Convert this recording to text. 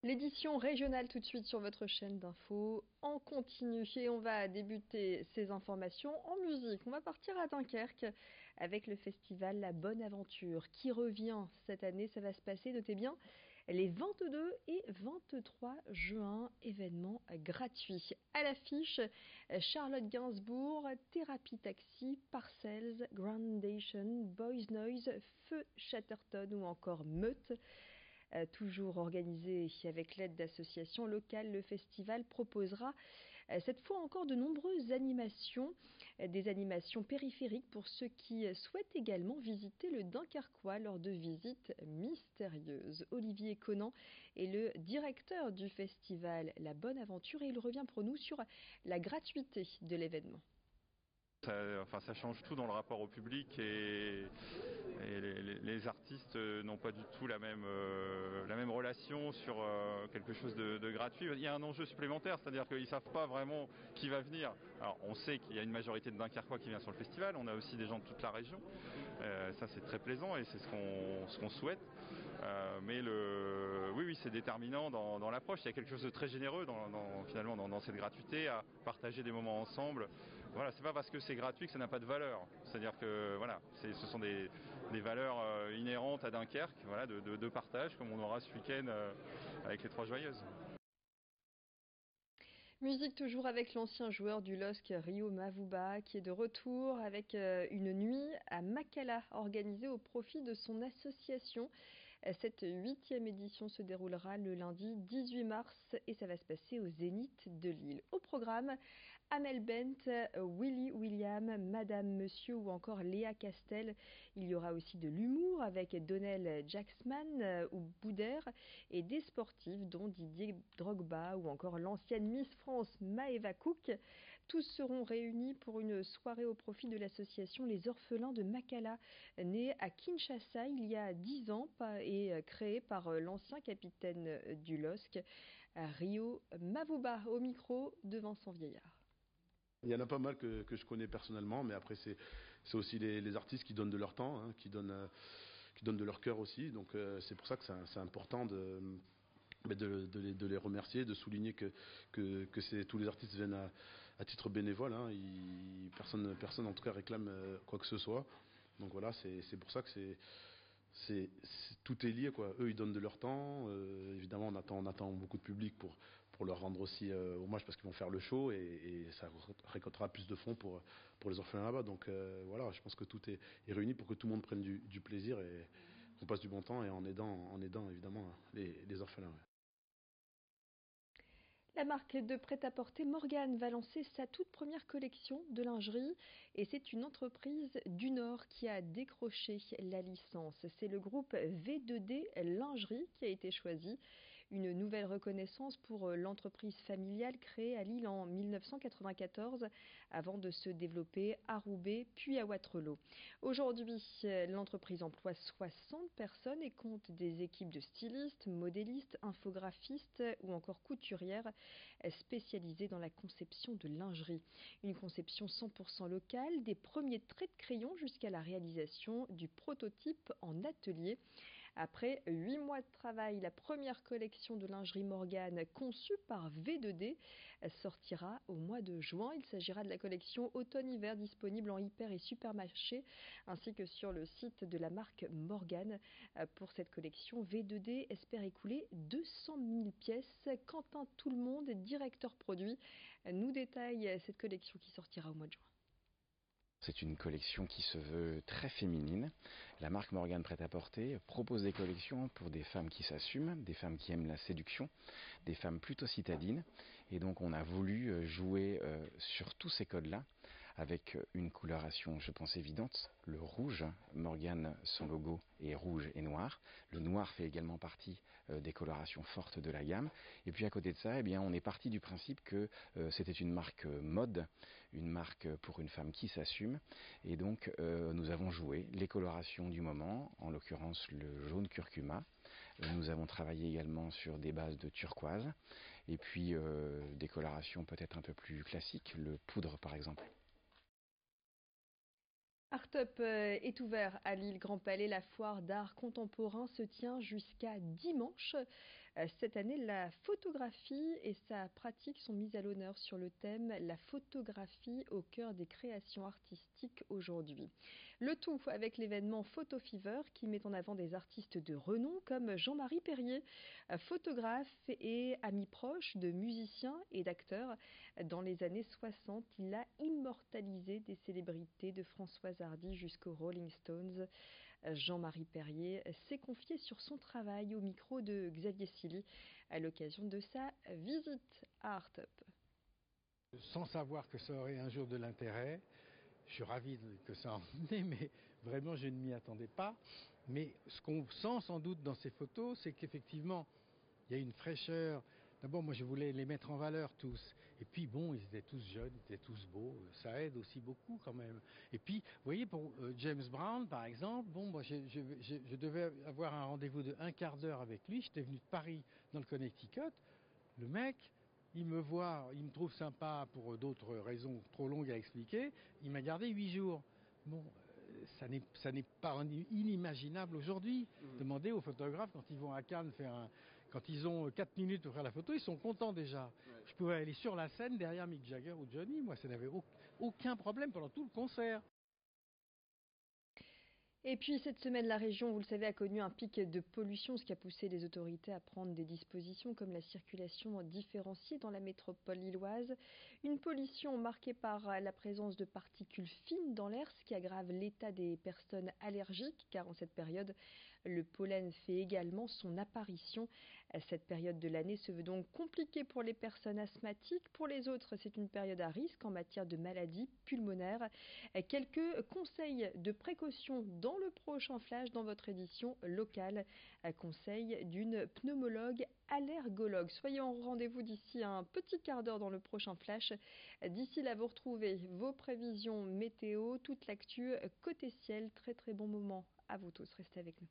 L'édition régionale tout de suite sur votre chaîne d'infos en continu et on va débuter ces informations en musique. On va partir à Dunkerque avec le festival La Bonne Aventure qui revient cette année. Ça va se passer, notez bien, les 22 et 23 juin, événement gratuit. À l'affiche, Charlotte Gainsbourg, Thérapie Taxi, Parcells, Groundation, Boys Noise, Feu Chatterton ou encore Meute. Toujours organisé avec l'aide d'associations locales, le festival proposera cette fois encore de nombreuses animations, des animations périphériques pour ceux qui souhaitent également visiter le Dunkerquois lors de visites mystérieuses. Olivier Conan est le directeur du festival La Bonne Aventure et il revient pour nous sur la gratuité de l'événement. Ça change tout dans le rapport au public et les artistes n'ont pas du tout la même relation sur quelque chose de gratuit. Il y a un enjeu supplémentaire, c'est-à-dire qu'ils ne savent pas vraiment qui va venir. Alors on sait qu'il y a une majorité de Dunkerquois qui vient sur le festival, on a aussi des gens de toute la région. Ça c'est très plaisant et c'est ce qu'on souhaite. Oui, c'est déterminant dans l'approche. Il y a quelque chose de très généreux finalement dans cette gratuité, à partager des moments ensemble. Voilà, c'est pas parce que c'est gratuit que ça n'a pas de valeur. C'est-à-dire que voilà, ce sont des valeurs inhérentes à Dunkerque, voilà, de partage, comme on aura ce week-end avec les Trois Joyeuses. Musique toujours avec l'ancien joueur du LOSC Rio Mavuba qui est de retour avec une nuit à Makala organisée au profit de son association. Cette 8e édition se déroulera le lundi 18 mars et ça va se passer au Zénith de Lille. Au programme, Amel Bent, Willy William, Madame Monsieur ou encore Léa Castel. Il y aura aussi de l'humour avec Donnell Jacksman ou Boudère et des sportifs dont Didier Drogba ou encore l'ancienne Miss France Maëva Cook. Tous seront réunis pour une soirée au profit de l'association Les Orphelins de Makala, née à Kinshasa il y a 10 ans et créée par l'ancien capitaine du LOSC, Rio Mavuba, au micro de Vincent Vieillard. Il y en a pas mal que je connais personnellement, mais après c'est aussi les artistes qui donnent de leur temps, qui donnent de leur cœur aussi. Donc c'est pour ça que c'est important de les remercier, de souligner que tous les artistes viennent à titre bénévole. Personne en tout cas réclame quoi que ce soit. Donc voilà, c'est pour ça que tout est lié, quoi. Eux ils donnent de leur temps. Évidemment on attend beaucoup de public pour leur rendre aussi hommage parce qu'ils vont faire le show et ça récoltera plus de fonds pour les orphelins là-bas. Donc voilà, je pense que tout est réuni pour que tout le monde prenne du plaisir et qu'on passe du bon temps et en aidant évidemment les orphelins. Ouais. La marque de prêt-à-porter Morgane va lancer sa toute première collection de lingerie et c'est une entreprise du Nord qui a décroché la licence. C'est le groupe V2D Lingerie qui a été choisi. Une nouvelle reconnaissance pour l'entreprise familiale créée à Lille en 1994 avant de se développer à Roubaix puis à Wattrelos. Aujourd'hui, l'entreprise emploie 60 personnes et compte des équipes de stylistes, modélistes, infographistes ou encore couturières spécialisées dans la conception de lingerie. Une conception 100% locale, des premiers traits de crayon jusqu'à la réalisation du prototype en atelier. Après 8 mois de travail, la première collection de lingerie Morgane conçue par V2D sortira au mois de juin. Il s'agira de la collection automne-hiver disponible en hyper et supermarché ainsi que sur le site de la marque Morgane. Pour cette collection, V2D espère écouler 200 000 pièces. Quentin Tout-le-Monde, directeur produit, nous détaille cette collection qui sortira au mois de juin. C'est une collection qui se veut très féminine. La marque Morgane Prêt-à-Porter propose des collections pour des femmes qui s'assument, des femmes qui aiment la séduction, des femmes plutôt citadines. Et donc on a voulu jouer sur tous ces codes-là avec une coloration, je pense, évidente. Le rouge, Morgane, son logo est rouge et noir. Le noir fait également partie des colorations fortes de la gamme. Et puis à côté de ça, eh bien, on est parti du principe que c'était une marque mode, une marque pour une femme qui s'assume. Et donc nous avons joué les colorations du moment, en l'occurrence le jaune curcuma. Nous avons travaillé également sur des bases de turquoise et puis des colorations peut-être un peu plus classiques, le poudre par exemple. Art-Up est ouvert à Lille Grand Palais. La foire d'art contemporain se tient jusqu'à dimanche. Cette année, la photographie et sa pratique sont mises à l'honneur sur le thème « La photographie au cœur des créations artistiques aujourd'hui ». Le tout avec l'événement Photo Fever qui met en avant des artistes de renom comme Jean-Marie Perrier, photographe et ami proche de musiciens et d'acteurs. Dans les années 60, il a immortalisé des célébrités de Françoise Hardy jusqu'aux Rolling Stones. Jean-Marie Perrier s'est confié sur son travail au micro de Xavier Silly à l'occasion de sa visite à Art-Up. Sans savoir que ça aurait un jour de l'intérêt, je suis ravi que ça en ait, mais vraiment je ne m'y attendais pas. Mais ce qu'on sent sans doute dans ces photos, c'est qu'effectivement, il y a une fraîcheur. D'abord, moi je voulais les mettre en valeur tous. Et puis bon, ils étaient tous jeunes, ils étaient tous beaux. Ça aide aussi beaucoup quand même. Et puis, vous voyez, pour James Brown par exemple, bon, moi je devais avoir un rendez-vous de 1/4 d'heure avec lui. J'étais venu de Paris dans le Connecticut. Le mec, il me voit, il me trouve sympa pour d'autres raisons trop longues à expliquer. Il m'a gardé 8 jours. Bon, ça n'est pas inimaginable aujourd'hui. Demandez aux photographes quand ils vont à Cannes quand ils ont 4 minutes pour faire la photo, ils sont contents déjà. Ouais. Je pouvais aller sur la scène derrière Mick Jagger ou Johnny, moi ça n'avait aucun problème pendant tout le concert. Et puis cette semaine, la région, vous le savez, a connu un pic de pollution, ce qui a poussé les autorités à prendre des dispositions comme la circulation différenciée dans la métropole lilloise. Une pollution marquée par la présence de particules fines dans l'air, ce qui aggrave l'état des personnes allergiques, car en cette période, le pollen fait également son apparition. Cette période de l'année se veut donc compliquée pour les personnes asthmatiques. Pour les autres, c'est une période à risque en matière de maladies pulmonaires. Quelques conseils de précaution dans le prochain flash dans votre édition locale. Conseil d'une pneumologue allergologue. Soyez en rendez-vous d'ici un petit quart d'heure dans le prochain flash. D'ici là, vous retrouvez vos prévisions météo, toute l'actu côté ciel. Très très bon moment à vous tous. Restez avec nous.